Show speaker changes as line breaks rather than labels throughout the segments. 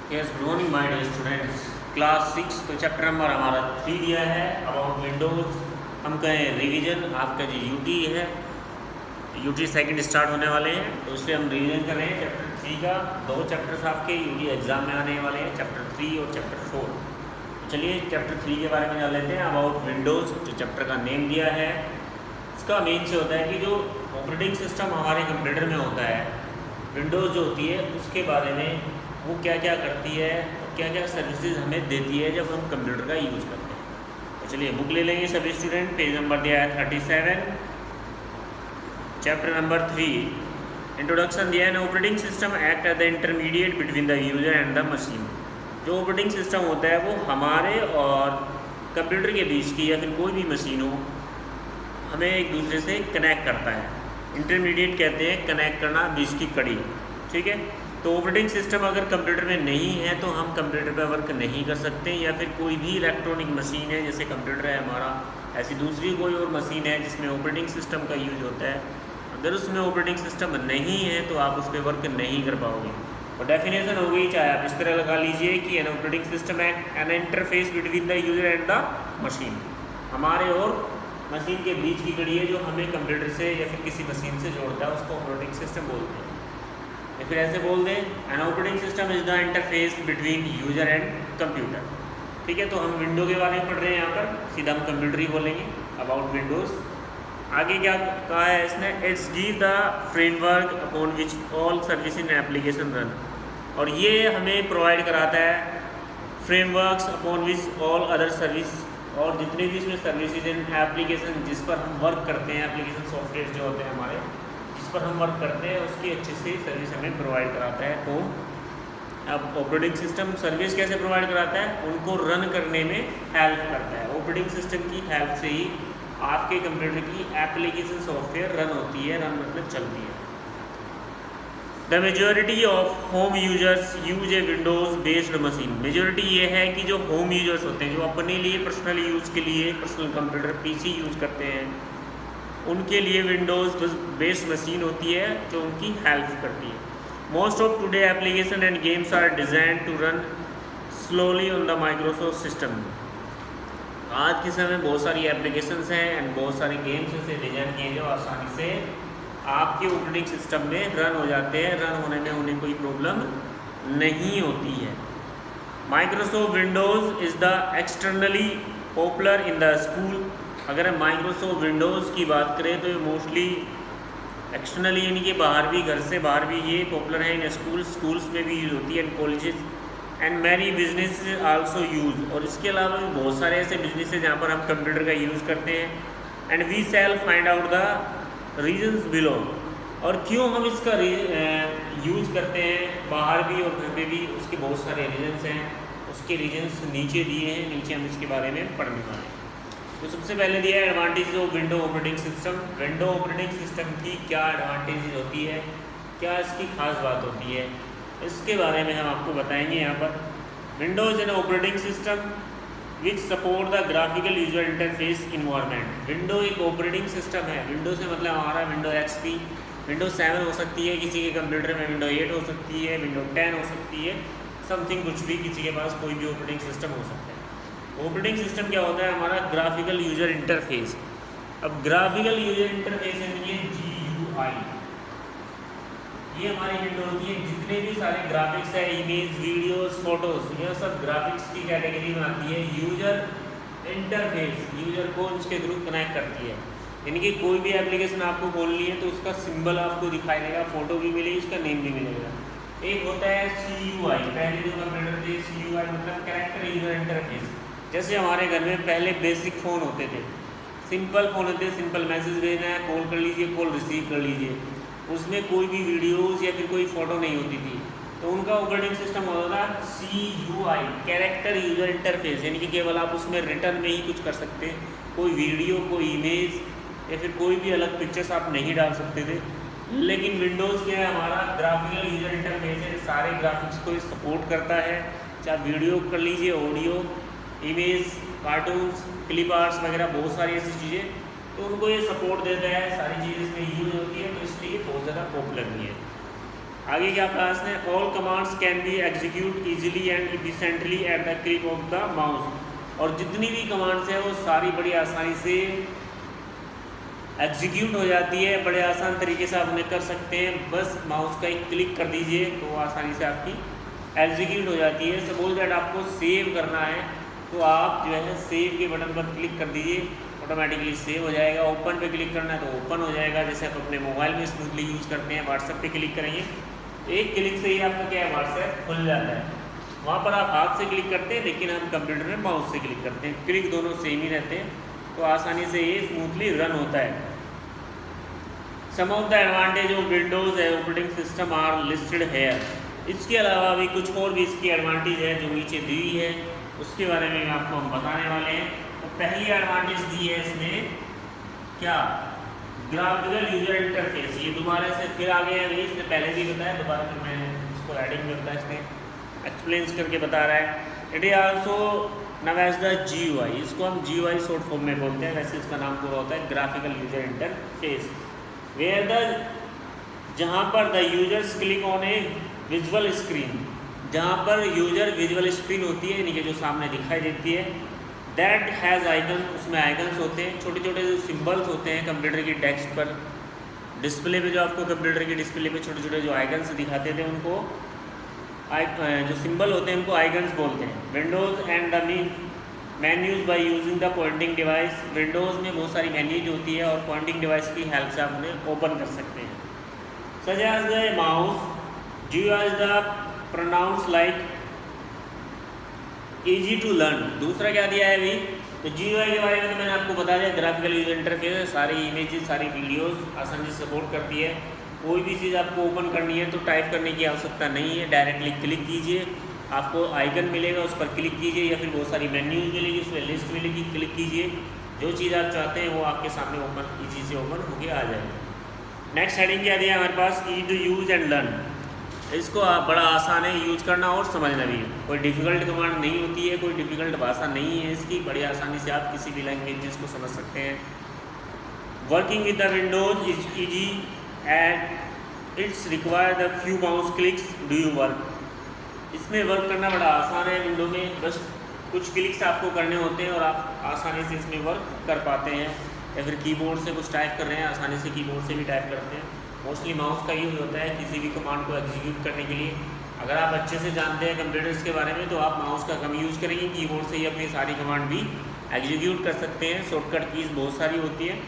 Yes, good morning my dear students. Class 6 तो chapter number हमारा 3 दिया है अबाउट विंडोज़। हम कहें रिवीजन, आपका जो यूटी है, यूटी सेकंड स्टार्ट होने वाले हैं तो इसलिए हम रिवीजन कर रहे हैं चैप्टर 3 का। 2 चैप्टर्स आपके यूटी एग्जाम में आने वाले हैं, चैप्टर 3 और चैप्टर 4। तो चलिए चैप्टर 3 के बारे में जान लेते हैं। अबाउट विंडोज़ जो चैप्टर का नेम दिया है, इसका मेन से होता है कि जो ऑपरेटिंग सिस्टम हमारे कंप्यूटर में होता है, विंडोज़ जो होती है उसके बारे में वो क्या क्या करती है और क्या क्या सर्विसेज हमें देती है जब हम कंप्यूटर का यूज़ करते हैं। तो चलिए बुक ले लेंगे सभी स्टूडेंट। पेज नंबर दिया है 37, चैप्टर नंबर 3। इंट्रोडक्शन दिया है। Operating system act at the intermediate between the user and the machine. जो ऑपरेटिंग सिस्टम होता है वो हमारे और कंप्यूटर के बीच की या फिर कोई भी मशीन हो, हमें एक दूसरे से कनेक्ट करता है। इंटरमीडिएट कहते हैं कनेक्ट करना, बीच की कड़ी, ठीक है। तो ऑपरेटिंग सिस्टम अगर कंप्यूटर में नहीं है तो हम कंप्यूटर पर वर्क नहीं कर सकते, या फिर कोई भी इलेक्ट्रॉनिक मशीन है जैसे कंप्यूटर है हमारा, ऐसी दूसरी कोई और मशीन है जिसमें ऑपरेटिंग सिस्टम का यूज होता है, अगर उसमें ऑपरेटिंग सिस्टम नहीं है तो आप उस पर वर्क नहीं कर पाओगे। और डेफिनेशन हो गई, चाहे आप इस तरह लगा लीजिए कि एन ऑपरेटिंग सिस्टम है N interface between the user and the machine. हमारे और मशीन के बीच की कड़ी है जो हमें कंप्यूटर से या फिर किसी मशीन से जोड़ता है, उसको ऑपरेटिंग सिस्टम बोलते हैं। या फिर ऐसे बोल दें, an operating system is the interface between user and computer. ठीक है, तो हम विंडो के बारे में पढ़ रहे हैं यहाँ पर, सीधा हम कंप्यूटर ही बोलेंगे अबाउट विंडोज़। आगे क्या कहा है इसने, it's give the framework upon which all service in application run. और ये हमें प्रोवाइड कराता है frameworks upon which all other service, और जितने भी इसमें सर्विसेज इन एप्लीकेशन जिस पर हम वर्क करते हैं, एप्लीकेशन सॉफ्टवेयर जो होते हैं हमारे जिस पर हम वर्क करते हैं, उसकी अच्छी से सर्विस हमें प्रोवाइड कराता है। तो अब ऑपरेटिंग सिस्टम सर्विस कैसे प्रोवाइड कराता है, उनको रन करने में हेल्प करता है। ऑपरेटिंग सिस्टम की हेल्प से ही आपके कंप्यूटर की एप्लीकेशन सॉफ्टवेयर रन होती है, रन मतलब चलती है। The majority of home users use A Windows based machine. Majority ये है कि जो होम यूजर्स होते हैं, जो अपने लिए पर्सनल यूज़ के लिए पर्सनल कंप्यूटर पीसी यूज़ करते हैं, उनके लिए विंडोज़ बेस्ड मशीन होती है जो उनकी हेल्प करती है। Most of today application and games are design to run slowly on the Microsoft system. आज के समय बहुत सारी एप्लीकेशंस हैं एंड बहुत सारे गेम्स ऐसे डिज़ाइन किए जो आसानी से आपके ऑपरेटिंग सिस्टम में रन हो जाते हैं, रन होने में उन्हें कोई प्रॉब्लम नहीं होती है। Microsoft Windows is the externally popular in the school. अगर हम माइक्रोसॉफ्ट विंडोज़ की बात करें तो ये मोस्टली एक्सटर्नली यानी कि बाहर भी, घर से बाहर भी ये पॉपुलर है। इन स्कूल्स में भी यूज़ होती है, and colleges and many business also use. और इसके अलावा भी बहुत सारे ऐसे बिजनेस हैं जहाँ पर हम कंप्यूटर का यूज़ करते हैं। And we shall find out the reasons below. और क्यों हम इसका यूज़ करते हैं बाहर भी और घर में भी, उसके बहुत सारे रीजन्स हैं। उसके रीजन्स नीचे दिए हैं, नीचे हम इसके बारे में पढ़ने वाले हैं। तो सबसे पहले दिया है advantage of window operating system. Window operating system की क्या एडवांटेज होती है, क्या इसकी खास बात होती है, इसके बारे में हम आपको बताएंगे यहाँ पर। Windows an operating system which support the graphical user interface environment. Window एक ऑपरेटिंग सिस्टम है। विंडो से मतलब हमारा विंडो XP, विंडो 7 हो सकती है किसी के कंप्यूटर में, विंडो 8 हो सकती है, विंडो 10 हो सकती है, समथिंग कुछ भी, किसी के पास कोई भी ऑपरेटिंग सिस्टम हो सकता है। ऑपरेटिंग सिस्टम क्या होता है हमारा, ग्राफिकल यूजर इंटरफेस। अब ग्राफिकल यूजर इंटरफेस यानी ये GUI, ये हमारी विंडो होती है। जितने भी सारे ग्राफिक्स है, इमेज, वीडियोस, फोटोज, यह सब ग्राफिक्स की कैटेगरी में आती है। यूजर इंटरफेस यूजर को इसके थ्रू कनेक्ट करती है, यानी कि कोई भी एप्लीकेशन आपको खोलनी है तो उसका सिंबल आपको दिखाई देगा, फोटो भी मिलेगी, उसका नेम भी मिलेगा। एक होता है CUI, पहले जो कंप्यूटर थे CUI मतलब कैरेक्टर यूजर इंटरफेस। जैसे हमारे घर में पहले बेसिक फ़ोन होते थे, सिंपल फ़ोन होते, सिंपल मैसेज भेजना है, कॉल कर लीजिए, कॉल रिसीव कर लीजिए, उसमें कोई भी वीडियोस या फिर कोई फ़ोटो नहीं होती थी। तो उनका ऑपरेटिंग सिस्टम होता था CUI, कैरेक्टर यूजर इंटरफेस, यानी कि केवल आप उसमें रिटर्न में ही कुछ कर सकते, कोई वीडियो, कोई इमेज या फिर कोई भी अलग पिक्चर्स आप नहीं डाल सकते थे। लेकिन विंडोज़ क्या है हमारा, ग्राफिकल यूजर इंटरफेस है, सारे ग्राफिक्स को सपोर्ट करता है, चाहे वीडियो कर लीजिए, audio, image, cartoons, clip arts वगैरह बहुत सारी ऐसी चीज़ें, तो उनको ये सपोर्ट देता है, सारी चीज़ें इसमें यूज होती है, तो इसलिए बहुत ज़्यादा पॉपुलर भी है। आगे क्या क्लास ने, all commands can be execute easily and efficiently at the click of the mouse. और जितनी भी कमांड्स है वो सारी बड़ी आसानी से एग्जीक्यूट हो जाती है, बड़े आसान तरीके से आप उन्हें कर सकते हैं। बस माउस का एक क्लिक कर दीजिए तो वो आसानी से आपकी एग्जीक्यूट हो जाती है। सपोज दैट आपको सेव करना है तो आप जो है सेव के बटन पर क्लिक कर दीजिए, ऑटोमेटिकली सेव हो जाएगा। ओपन पे क्लिक करना है तो ओपन हो जाएगा, जैसे आप अपने मोबाइल में स्मूथली यूज़ करते हैं। व्हाट्सएप पे क्लिक करेंगे, एक क्लिक से ही आपका क्या है, व्हाट्सएप खुल जाता है। वहाँ पर आप हाथ से क्लिक करते हैं, लेकिन हम कंप्यूटर में माउस से क्लिक करते हैं। क्लिक दोनों सेम ही रहते हैं, तो आसानी से ये स्मूथली रन होता है। Some of the advantage of Windows operating system are listed here. इसके अलावा भी कुछ और भी इसकी एडवांटेज है जो नीचे दी हुई है, उसके बारे में आपको हम बताने वाले हैं। तो पहली एडवांटेज दी है इसमें क्या, ग्राफिकल यूजर इंटरफेस। ये दोबारा से फिर आ गया है, इसने पहले भी बताया, दोबारा फिर मैं इसको एडिंग करता है, इसने एक्सप्लेन करके बता रहा है। It is also known as the GUI। इसको हम GUI शॉर्ट फॉर्म में बोलते हैं, वैसे इसका नाम पूरा होता है graphical user interface. Where the, जहाँ पर the users click on a visual screen, जहाँ पर यूजर विजुअल स्क्रीन होती है, यानी कि जो सामने दिखाई देती है, दैट हैज़ आइकन, उसमें आइकन्स होते हैं, छोटे छोटे जो सिंबल्स होते हैं कंप्यूटर की डेस्क पर, डिस्प्ले पे जो आपको कंप्यूटर की डिस्प्ले पे छोटे छोटे जो आइकन्स दिखाते थे उनको जो सिंबल होते हैं उनको आइकन्स बोलते हैं। Windows and the menus by using the pointing device. Windows में बहुत सारी मेन्यूज होती है और पॉइंटिंग डिवाइस की हेल्प से आप उन्हें ओपन कर सकते हैं। Such as the mouse, GUI is the pronounce like easy to learn. दूसरा क्या दिया है अभी, तो GUI के बारे में तो मैंने आपको बता दिया, ग्राफिकल यूजर इंटरफेस, सारी इमेजेस सारी वीडियोस आसानी से सपोर्ट करती है। कोई भी चीज़ आपको ओपन करनी है तो टाइप करने की आवश्यकता नहीं है, डायरेक्टली क्लिक कीजिए, आपको आइकन मिलेगा, उस पर क्लिक कीजिए, या फिर बहुत सारी मेन्यूज मिलेगी, उसमें लिस्ट मिलेगी, क्लिक कीजिए, जो चीज़ आप चाहते हैं वो आपके सामने ओपन इजी से ओपन होके आ जाएगा। नेक्स्ट हेडिंग क्या दिया हमारे पास, easy to use and learn. इसको आप बड़ा आसान है यूज़ करना और समझना भी। कोई डिफ़िकल्ट कमांड नहीं होती है, कोई डिफ़िकल्ट भाषा नहीं है इसकी, बड़ी आसानी से आप किसी भी लैंग्वेज को समझ सकते हैं। Working with the Windows is easy and it's require the few mouse clicks do you work. इसमें वर्क करना बड़ा आसान है, विंडो में बस कुछ क्लिक्स आपको करने होते हैं और आप आसानी से इसमें वर्क कर पाते हैं। या फिर कीबोर्ड से कुछ टाइप कर रहे हैं, आसानी से कीबोर्ड से भी टाइप करते हैं। मोस्टली माउस का यूज़ होता है किसी भी कमांड को एग्जीक्यूट करने के लिए। अगर आप अच्छे से जानते हैं कंप्यूटर्स के बारे में तो आप माउस का कम यूज़ करेंगे, कीबोर्ड से ही अपनी सारी कमांड भी एग्जीक्यूट कर सकते हैं। शॉर्टकट कीज़ बहुत सारी होती हैं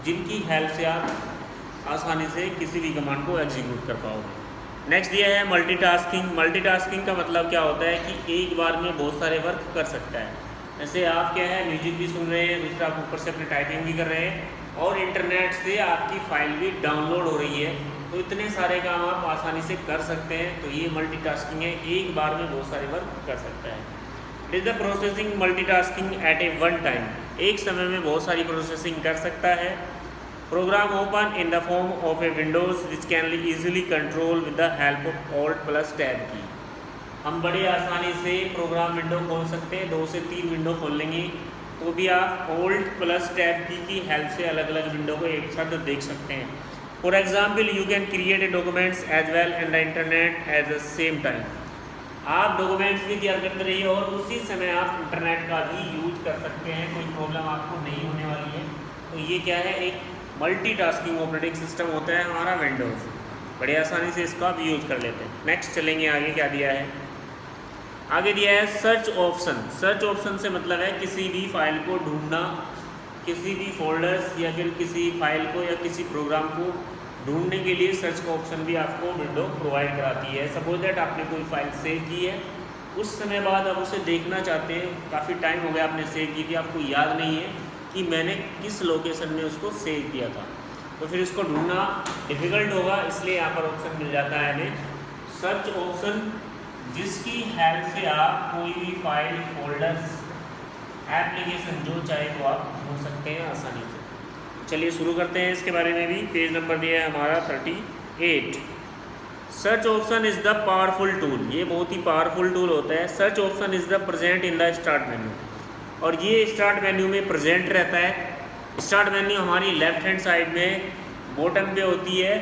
जिनकी हेल्प से आप आसानी से किसी भी कमांड को एग्जीक्यूट कर पाओगे। नेक्स्ट दिया है मल्टीटास्किंग। मल्टीटास्किंग का मतलब क्या होता है कि एक बार में बहुत सारे वर्क कर सकता है। जैसे आप क्या है, म्यूजिक भी सुन रहे हैं, दूसरा आप ऊपर से अपनी टाइपिंग भी कर रहे हैं और इंटरनेट से आपकी फ़ाइल भी डाउनलोड हो रही है, तो इतने सारे काम आप आसानी से कर सकते हैं। तो ये मल्टीटास्किंग है, एक बार में बहुत सारे वर्क कर सकता है। It is the processing multitasking at a one time. एक समय में बहुत सारी प्रोसेसिंग कर सकता है। Program open in the form of a windows which can be easily control with the help of Alt plus tab key. हम बड़े आसानी से प्रोग्राम विंडो खोल सकते हैं, 2 से 3 विंडो खोल लेंगे तो भी आप ऑल्ट प्लस टैब की हेल्प से अलग अलग विंडो को एक साथ देख सकते हैं। For example you can create a documents as well and the internet at the same time. आप डॉक्यूमेंट्स भी तैयार करते रहिए और उसी समय आप इंटरनेट का भी यूज कर सकते हैं, कोई प्रॉब्लम आपको नहीं होने वाली है। तो ये क्या है, एक मल्टीटास्किंग ऑपरेटिंग सिस्टम होता है हमारा विंडोज़, बड़ी आसानी से इसका आप यूज़ कर लेते हैं। नेक्स्ट चलेंगे आगे, क्या दिया है, आगे दिया है सर्च ऑप्शन। सर्च ऑप्शन से मतलब है किसी भी फाइल को ढूंढना, किसी भी फोल्डर्स या फिर किसी फाइल को या किसी प्रोग्राम को ढूंढने के लिए सर्च का ऑप्शन भी आपको विंडो प्रोवाइड कराती है। सपोज दैट आपने कोई फाइल सेव की है, उस समय बाद आप उसे देखना चाहते हैं, काफ़ी टाइम हो गया आपने सेव की थी, आपको याद नहीं है कि मैंने किस लोकेशन में उसको सेव किया था, तो फिर इसको ढूंढना डिफ़िकल्ट होगा, इसलिए यहाँ पर ऑप्शन मिल जाता है हमें सर्च ऑप्शन, जिसकी हेल्प से आप कोई भी फाइल, फोल्डर्स, एप्लीकेशन जो चाहे वो आप ढूंढ सकते हैं आसानी से। चलिए शुरू करते हैं इसके बारे में भी। पेज नंबर दिया है हमारा 38। Search option is the powerful tool. ये बहुत ही पावरफुल टूल होता है। Search option is the present in the start menu, और ये स्टार्ट मेन्यू में प्रेजेंट रहता है। स्टार्ट मेन्यू हमारी लेफ्ट हैंड साइड में बॉटम पे होती है,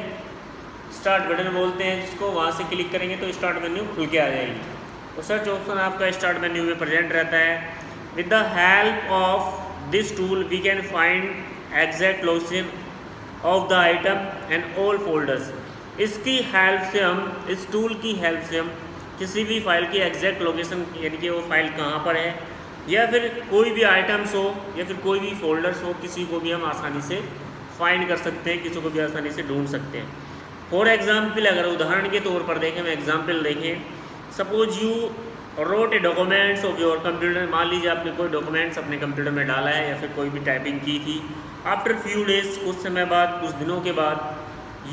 स्टार्ट बटन बोलते हैं जिसको, वहाँ से क्लिक करेंगे तो स्टार्ट मेन्यू खुल के आ जाएगी। तो सर्च ऑप्शन आपका स्टार्ट मेन्यू में प्रेजेंट रहता है। With the help of this tool we can find exact location of the item and all folders. इसकी हेल्प से हम, इस टूल की हेल्प से हम किसी भी फाइल की एग्जैक्ट लोकेशन, यानी कि वो फाइल कहाँ पर है, या फिर कोई भी आइटम्स हो या फिर कोई भी फोल्डर्स हो, किसी को भी हम आसानी से फाइंड कर सकते हैं, किसी को भी आसानी से ढूंढ सकते हैं। फॉर एग्जाम्पल, अगर उदाहरण के तौर पर देखें, हम एग्जाम्पल देखें, suppose you wrote a documents of your computer. मान लीजिए आपने कोई डॉक्यूमेंट्स अपने कंप्यूटर में डाला है या फिर कोई भी टाइपिंग की थी। आफ्टर फ्यू डेज, कुछ समय बाद, कुछ दिनों के बाद,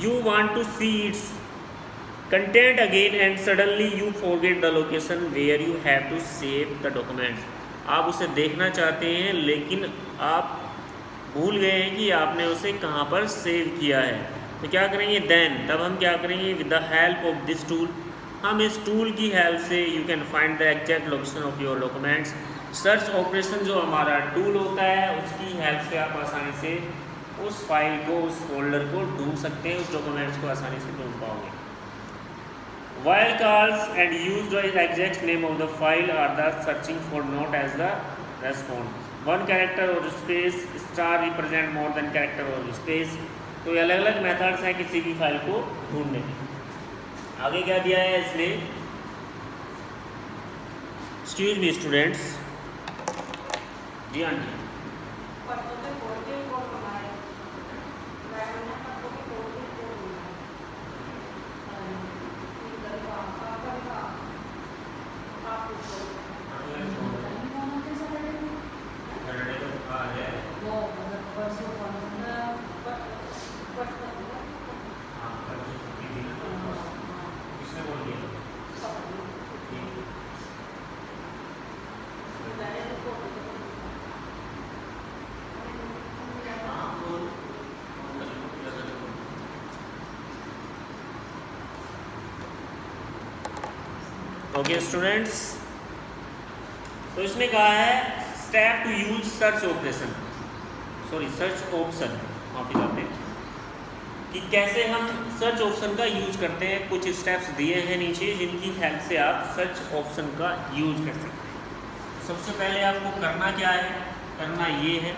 you want to see its content again and suddenly you forget the location where you have to save the documents. आप उसे देखना चाहते हैं लेकिन आप भूल गए हैं कि आपने उसे कहाँ पर सेव किया है। तो क्या करेंगे, देन तब हम क्या करेंगे, with the help of this tool, हम इस टूल की हेल्प से you can find the exact location of your documents. Search operation जो हमारा टूल होता है, उसकी हेल्प से आप आसानी से उस फाइल को, उस फोल्डर को ढूंढ सकते हैं, उस डॉक्यूमेंट्स को आसानी से ढूंढ पाओगे। While calls and used as exact name of the file are the searching for not as the response. One character or space star represent more than character or space. तो ये अलग अलग मेथड्स हैं किसी भी फाइल को ढूंढने के। आगे क्या दिया है इसने, एक्सक्यूज मी स्टूडेंट्स, जी हाँ जी, ओके स्टूडेंट्स, तो इसने कहा है step to use search operation, sorry search option, माफी चाहते हैं, कि कैसे हम सर्च ऑप्शन का यूज करते हैं। कुछ स्टेप्स दिए हैं नीचे जिनकी हेल्प से आप सर्च ऑप्शन का यूज कर सकते हैं। सबसे पहले आपको करना क्या है, करना ये है,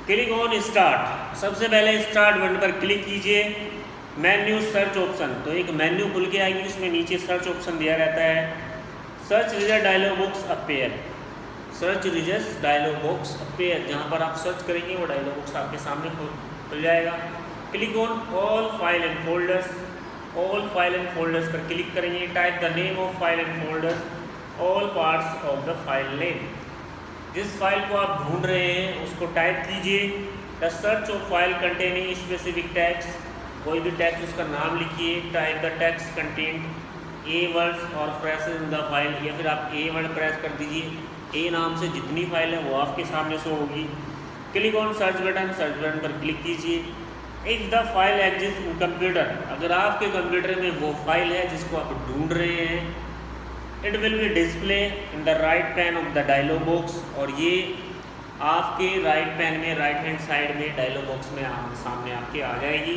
क्लिक ऑन स्टार्ट। सबसे पहले स्टार्ट बटन पर क्लिक कीजिए। मेन्यू सर्च ऑप्शन, तो एक मेन्यू खुल के आएगी, उसमें नीचे सर्च ऑप्शन दिया रहता है। Search result dialog box appear, search result dialog box appear, जहाँ पर आप सर्च करेंगे वो डायलॉग बॉक्स आपके सामने खुल जाएगा। Click on all file and folders, all file and folders पर क्लिक करेंगे। Type the name of file and folders, all parts of the file name. जिस फाइल को आप ढूंढ रहे हैं उसको टाइप कीजिए। The search of file containing specific tax, कोई भी टैक्स उसका नाम लिखिए। Type the tax content A words और फ्रेसेस इन द फाइल, या फिर आप ए वर्ड प्रेस कर दीजिए। ए नाम से जितनी फाइल है वो आपके सामने शो होगी। Click on search button, search button पर क्लिक कीजिए। If the file exist in computer, अगर आपके कंप्यूटर में वो फाइल है जिसको आप ढूंढ रहे हैं, it will be display in the right pane of the dialog box, और ये आपके राइट पैन में, राइट हैंड साइड में डायलॉग बॉक्स में सामने आपके आ जाएगी।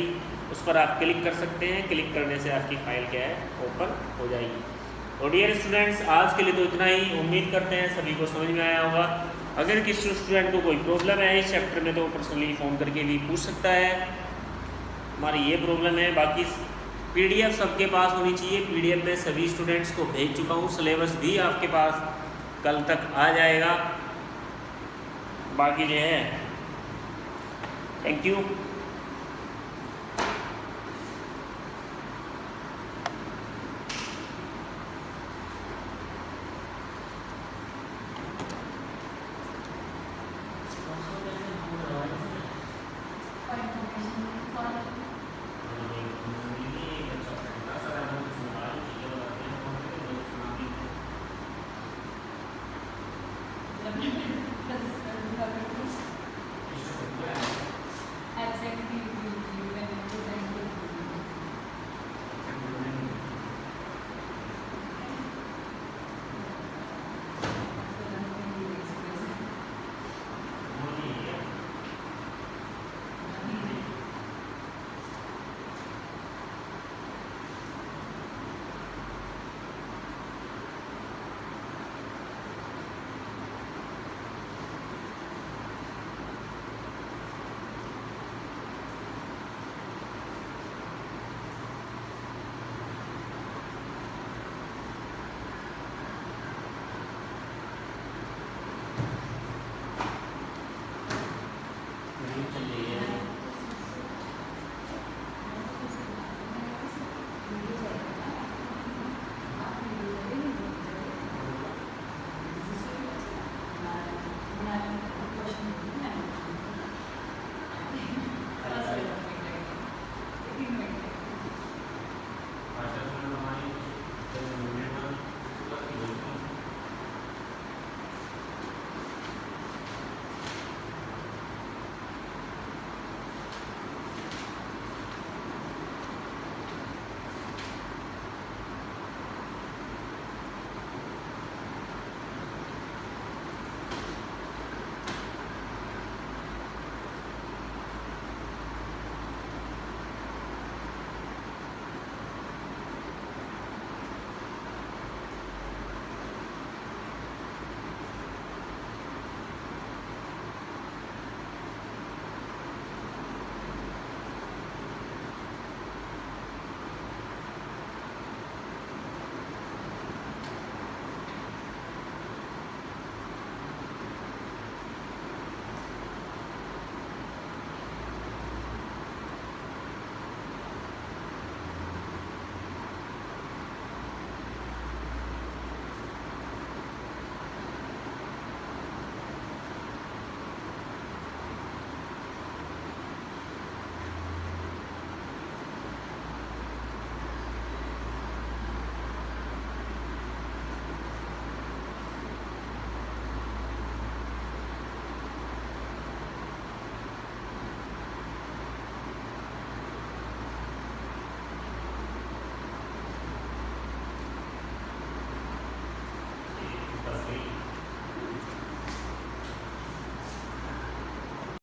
उस पर आप क्लिक कर सकते हैं। क्लिक करने से आपकी फाइल क्या है, ओपन हो जाएगी। तो डियर स्टूडेंट्स, आज के लिए तो इतना ही। उम्मीद करते हैं सभी को समझ में आया होगा। अगर किसी स्टूडेंट को कोई प्रॉब्लम है इस चैप्टर में तो वो पर्सनली फ़ोन करके भी पूछ सकता है, हमारी ये प्रॉब्लम है। बाकी PDF सबके पास होनी चाहिए। PDF में सभी स्टूडेंट्स को भेज चुका हूँ, सिलेबस भी आपके पास कल तक आ जाएगा। बाकी जो है, थैंक यू।
Exactly.